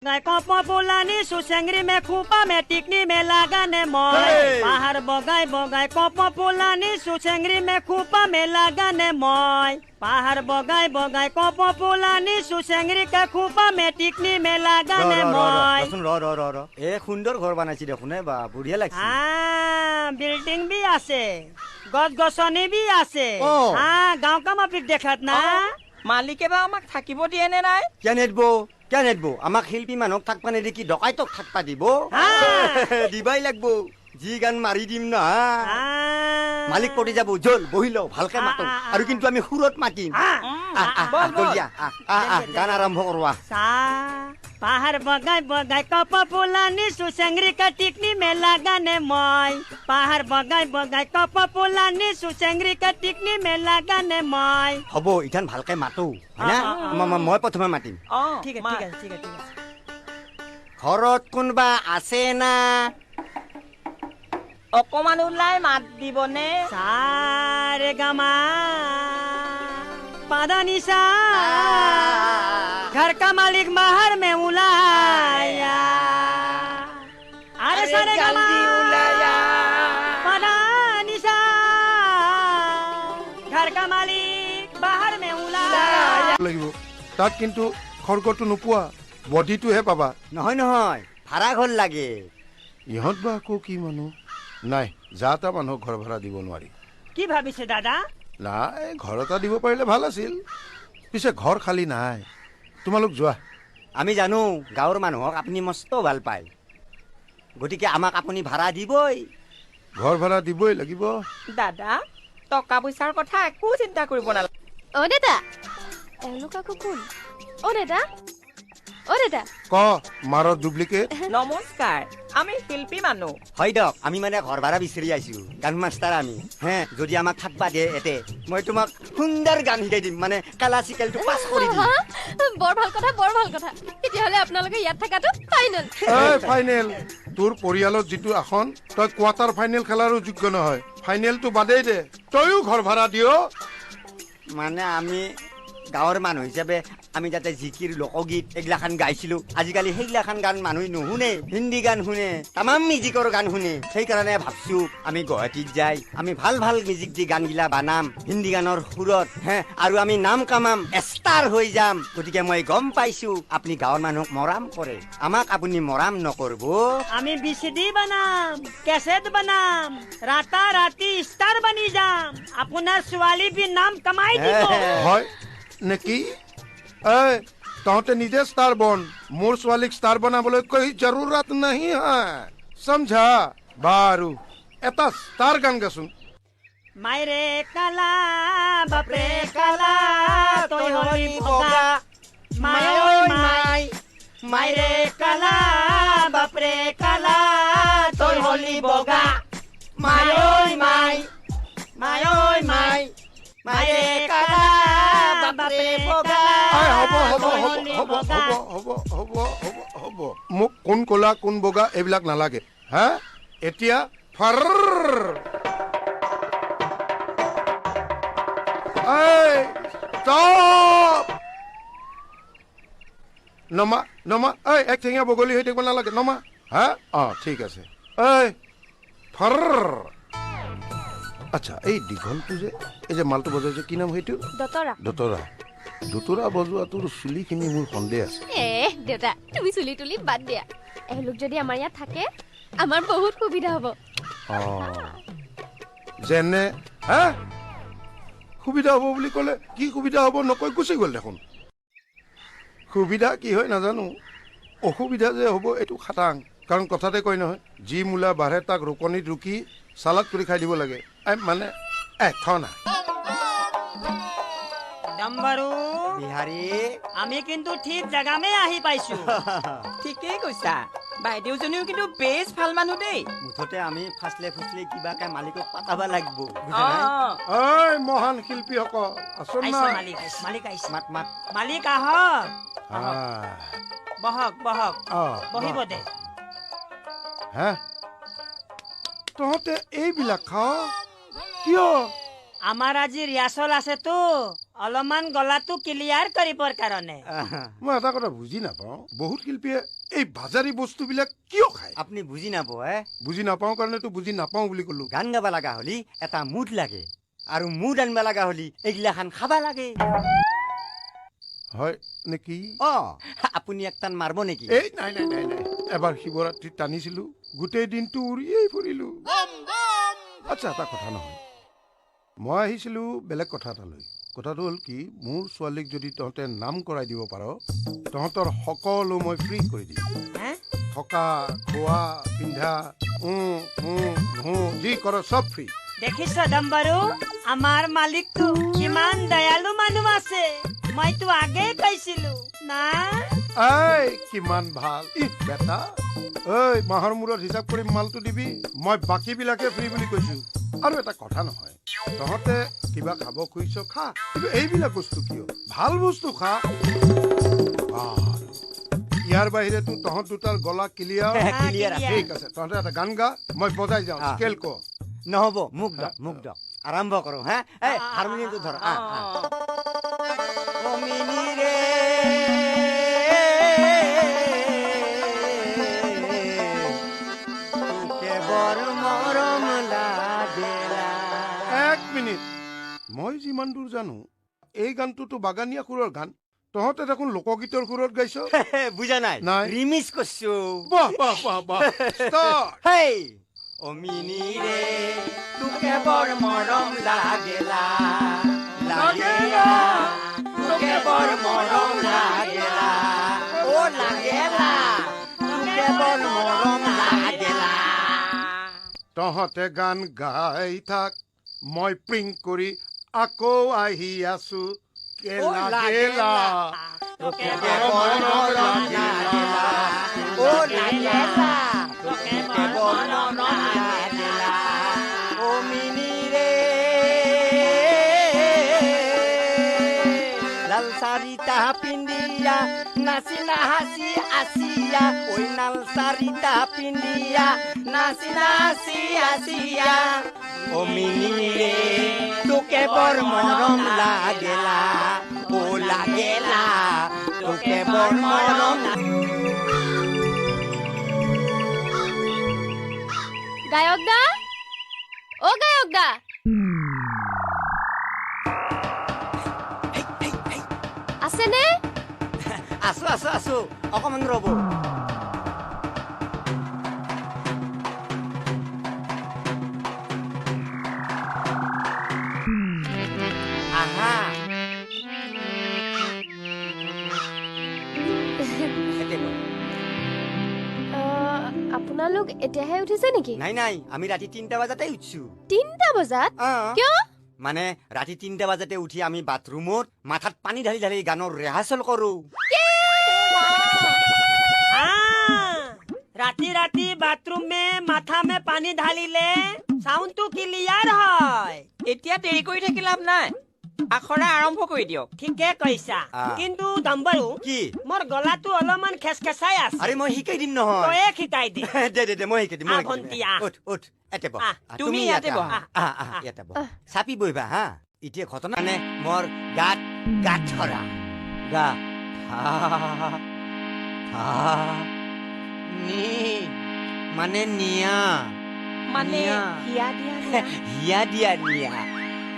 Ngai kopo pulani susengri me khupa me tikni me lagane moy pahar bogai bogai kopo pulani susengri me khupa me lagane moy pahar bogai bogai kopo pulani susengri ke khupa me tikni me lagane moy ৰ এ সুন্দৰ ঘৰ বনাইছি দেখোন বা বঢ়িয়া লাগছে building B আছে গছ গছনি বি আছে গাঁও কামাপিক দেখাত না মালিকে বা আমাক থাকিব দিয়ে নে নাই কেন নেদবো আমাক শিল্পী মানুহক থাকবা নেদি কি ডকাইতক থাকবা দিব দিবাই লাগবো যি গান মাৰি দিম না মালিক পৰি যাব জল বহি লও ভালকে মাতো আৰু কিন্তু আমি সুৰত মাতিম গান আৰম্ভ কৰোৱা पहाड़ बगाई बगाई कप पुलानी सुसंगरी का टिकनी में लगाने मोय पहाड़ बगाई बगाई कप पुलानी सुसंगरी का टिकनी में लगाने मोय হ'ব ইঠান ভালকে মাতো হয়না মই প্ৰথমে মাতিম ঠিক আছে ঘৰত কোনবা আছে না অকমান ওলাই মাত দিবনে सारे गमा पादानिसा घर का मालिक बाहर में उलाया अरे सारे गमा पादानिसा घर का मालिक बाहर में उलाया লাগিব তাত কিন্তু খৰকটো নোপোৱা বডিটোহে পাবা নহয় ভাড়া ঘৰ লাগে ইহঁত বা আকৌ কি মানুহ নাই যা তা মানুহক ঘৰ ভাড়া দিব নোৱাৰি কি ভাবিছে দাদা নাই ঘৰ এটা দিব পাৰিলে ভাল আছিল পিছে ঘৰ খালী নাই তোমালোক যোৱা আমি জানো গাঁৱৰ মানুহক আপুনি মস্ত ভাল পায় গতিকে আমাক আপুনি ভাড়া দিবই ঘৰ ভাড়া দিবই লাগিব দাদা টকা পইচাৰ কথা একো চিন্তা কৰিব নালাগে অ দাদা এওঁলোক আকৌ কোন অ দাদা ক মাৰৰ ডুপ্লিকেট নমস্কাৰ আমি শিল্পী মানুহ হয় দক আমি মানে ঘৰ ভাড়া বিচাৰি আছো গান মাষ্টাৰ আমি যদি আমাক থাকবা দিয়ে এতে মই তোমাক সুন্দৰ গান শিকাই দিম মানে ক্লাছিকেলটো পাছ কৰি দিম বৰ ভাল কথা তেতিয়াহ'লে আপোনালোকে ইয়াত থকাটো ফাইনেল ফাইনেল তোৰ পৰিয়ালত যিটো আসন তই কোৱাৰ্টাৰ ফাইনেল খেলাৰো যোগ্য নহয় ফাইনেলটো বাদেই দে তইও ঘৰ ভাড়া দিয় মানে আমি গাঁৱৰ মানুহ হিচাপে আমি যাতে জিকিৰ লোকগীত এইগিলাখান গাইছিলো আজিকালি সেইগিলাখান গান মানুহে নুশুনে হিন্দী গান শুনে তামাম মিউজিকৰ গান শুনে সেইকাৰণে ভাবছো আমি গুৱাহাটীত যাই আমি ভাল ভাল মিউজিক দি গানগিলা বানাম হিন্দী গানৰ সুৰত আৰু আমি নাম কামাম ষ্টাৰ হৈ যাম গতিকে মই গম পাইছো আপুনি গাঁৱৰ মানুহক মৰাম কৰে আমাক আপুনি মৰাম নকৰব আমি বিচিডি বানাম কেছেট বানাম ৰাতা ৰাতি ষ্টাৰ বনি যাম আপোনাৰ ছোৱালী বি নাম কমাই দিব হয় নেকি তহঁতে নিজে ষ্টাৰ বন মোৰ ছোৱালীক ষ্টাৰ বনাবলৈ কৈ জৰুৰত নাহি সমঝা বাৰু এটা ষ্টাৰ গান গাচোন মাইৰে কালা বাপৰে কালা তই হলি বগা মাইৰে কালা বাপৰে কালা তই হলি বগা মাইৰে কালা বাপৰে বগা হ'ব মোক কোন কলা কোন বগা এইবিলাক নালাগে এতিয়া নমা এক ঠেঙীয়া বগলী হৈ থাকিব নালাগে নমা ঠিক আছে আচ্ছা এই দীঘলটো যে এই যে মালটো বজাইছে কি নাম সেইটো দতৰা বজোৱা তোৰ চুলিখিনি মোৰ সন্দেহ আছে দেউতা তুমি চুলি তুলি বাদ দিয়া এওঁলোক যদি আমাৰ ইয়াত থাকে আমাৰ বহুত সুবিধা হ'ব যেনে সুবিধা হ'ব বুলি ক'লে কি সুবিধা হ'ব নকৈ গুচি গ'ল দেখোন সুবিধা কি হয় নাজানো অসুবিধা যে হ'ব এইটো খাটাং কাৰণ কথাতে কয় নহয় যি মূলা বাঢ়ে তাক ৰুকনিত ৰুকি চালাড কৰি খাই দিব লাগে মানে থনা ডাম্বাৰু বিহাৰী আমি কিন্তু ঠিক জাগামে আহি পাইছো ঠিকেই কৈছা বাইদেউজনীও কিন্তু বেছ ভাল মানুহ দেই মুঠতে আমি ফাচলে ফুচলে কিবাকে মালিকক পাতাবা লাগিব মহান শিল্পীসকল আচোন না মালিক আহিছে মাত মালিক আহক বহক বহিব দে তহঁতে এইবিলাক খাৱ কিয় আমাৰ আজি ৰিহাৰ্চল আছে তো অলপমান গলাটো ক্লিয়াৰ কৰিবৰ কাৰণে মই এটা কথা বুজি নাপাওঁ বহুত শিল্পীয়ে এই বাজাৰী বস্তুবিলাক কিয় খায় আপুনি বুজি নাপায় বুজি নাপাওঁ কাৰণেতো বুজি নাপাওঁ বুলি ক'লো গান গাব লগা হলি এটা মুড লাগে আৰু মুড আনবা লগা হলি এইগিলাখান খাবা লাগে হয় নেকি আপুনি একটান মাৰব নেকি এই নাই নাই নাই নাই এবাৰ শিৱৰাত্ৰিত টানিছিলো গোটেই দিনটো উৰিয়েই ফুৰিলো আচ্ছা এটা কথা নহয় মই আহিছিলো বেলেগ কথা এটা লৈ কথাটো হ'ল কি মোৰ ছোৱালীক যদি তহঁতে নাম কৰাই দিব পাৰ তহঁতৰ সকলো মই ফ্ৰী কৰি দিম থকা খোৱা পিন্ধা যি কৰ চব ফ্ৰী দেখিছ দম্বৰু আমাৰ মালিকটো কিমান দয়ালু মানুহ আছে মইতো আগে কৈছিলো না এই কিমান ভাল বেটা ঐ মাহৰ মূৰত হিচাপ কৰি মালটো দিবি মই বাকীবিলাকে ফ্ৰী বুলি কৈছো আৰু এটা কথা নহয় তহঁতে কিবা খাব খুজিছ খা কিন্তু এইবিলাক বস্তু কিয় ভাল বস্তু খা ইয়াৰ বাহিৰেতো তহঁত দুটাৰ গলা ক্লিয়াৰ ঠিক আছে তহঁতে এটা গান গা মই বজাই যাওঁ স্কেল ক নহ'ব মোক দক আৰম্ভ কৰো হা এই হাৰমনিয়ামটো ধৰ অমিনি ৰে এক মিনিট মই যিমান দূৰ জানো এই গানটোতো বাগানীয়া সুৰৰ গান তহঁতে দেখোন লোকগীতৰ সুৰত গাইছ বুজা নাই ৰিমিক্স কৰছো বাহ বাহ বাহ বাহ হেই অমিনি ৰে তোকে বৰ মৰম লাগেলা লাগেলা তোকে বৰ মৰম লাগেলা ও লাগেলা তোকে বৰ মৰম লাগেলা তহঁতে গান গাই থাক মই প্ৰিং কৰি আকৌ আহি আছো কেলা কেলা তোকে বৰ মৰম লাগেলা ও লাগেলা তোকে বৰ মৰম লাগেলা ও মিনি ৰে লাল চাৰিটা পিন্ধিয়া নাচিনা হাসি আসিয়া ওই লাল চাৰিটা পিন্ধিয়া নাচিনা হাসি আসিয়া ও মিনি ৰে তোকে বৰ মৰম লাগেলা ও লাগেলা তোকে বৰ মৰম গায়ক দা ও গায়ক দা আছেনে আছো আছো আছো অকমান ৰ'ব আহা আপোনালোক এতিয়াহে উঠিছে নেকি নাই নাই আমি ৰাতি 3টা বজাতে উঠছো 3টা বজাত কিয় মানে ৰাতি 3টা বজাতে উঠি আমি বাথৰুমত মাথাত পানী ঢালি ঢালি গানৰ ৰিহাৰ্চেল কৰো ৰাতি ৰাতি বাথৰুম মে মাথা মে পানী ঢালিলে সাউন্ডটো ক্লিয়াৰ হয় এতিয়া দেৰি কৰি থাকি লাভ নাই আখৰা আৰম্ভ কৰি দিয়ক ঠিকে কৈছা কিন্তু দম্বৰু কি মোৰ গলাটো অলপমান খেচখেচাই আছে আৰে মই শিকাই দিম নহয় তয়ে শিকাই দি দে মই শিকাই দিম ভন্টিয়া উঠ এতে বহ তুমি ইয়াতে বহা ইয়াতে বহ চাপি বহিবা হা এতিয়া ঘটনা মানে মোৰ গাত গাত ধৰা গা নি মানে নিয়া মানে হিয়া দিয়া হিয়া দিয়া নিয়া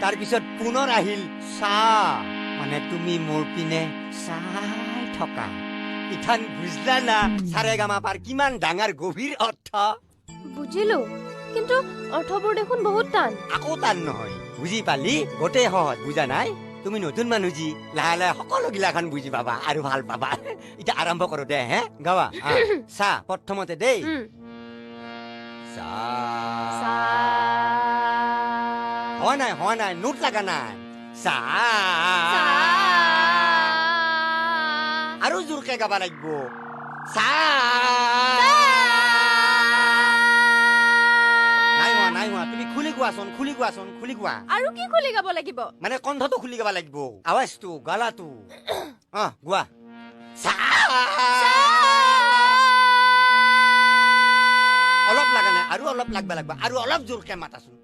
তাৰপিছত পুনৰ আহিল চা মানে তুমি মোৰ পিনে চাই থকা ইথান বুজলা না সাৰেগামাপাৰ কিমান ডাঙৰ গভীৰ অৰ্থ বুজিলো কিন্তু অৰ্থবোৰ দেখোন বহুত টান আকৌ টান নহয় বুজি পালি গোটেই সহজ বুজা নাই তুমি নতুন মানুহ যি লাহে লাহে সকলো গিলাখান বুজি পাবা আৰু ভাল পাবা এতিয়া আৰম্ভ কৰো দে হে গাৱা চা প্ৰথমতে দেই হোৱা নাই নোট লাগা নাই চা আৰু জোৰকে গাবা লাগিব চা নাই হোৱা তুমি খুলি গোৱাচোন আৰু কি খুলি গাব লাগিব মানে কণ্ঠটো খুলি গাব লাগিব আৱাজটো গলাটো গোৱা চা অলপ লাগা নাই আৰু অলপ লাগবা আৰু অলপ জোৰকে মাতাচোন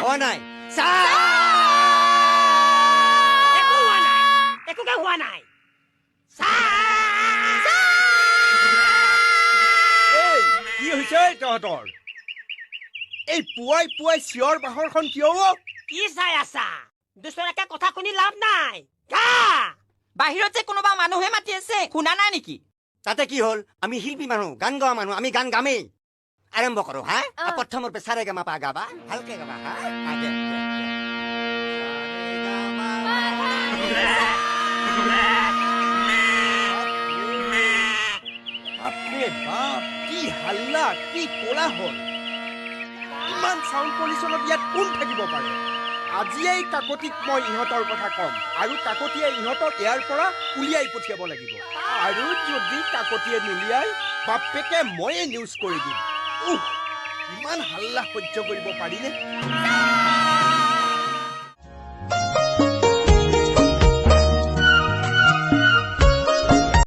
হোৱা নাই একো হোৱা নাই একোকে হোৱা নাই এই কি হৈছে তহঁতৰ এই পুৱাই পুৱাই চিঞৰ বাহৰখন কিয় কি চাই আছা দুচৰাকে কথা শুনি লাভ নাই গা বাহিৰত যে কোনোবা মানুহে মাতি আছে শুনা নাই নেকি তাতে কি হ'ল আমি শিল্পী মানুহ গান গোৱা মানুহ আমি গান গামেই আৰম্ভ কৰো হা প্ৰথমৰ পে সাৰে গামা পা গাবা ভালকে গাবা হা আগে বাপৰে বাপ কি হাল্লা কি কোলাহল ইমান চাউণ্ড পলিউশ্যনত ইয়াত কোন থাকিব পাৰে আজিয়েই কাকতিক মই ইহঁতৰ কথা ক'ম আৰু কাকতিয়ে ইহঁতক ইয়াৰ পৰা উলিয়াই পঠিয়াব লাগিব আৰু যদি কাকতিয়ে নুলিয়াই বাপেকে ময়ে নিউজ কৰি দিম ইমান হাল্লা সহ্য কৰিব পাৰিনে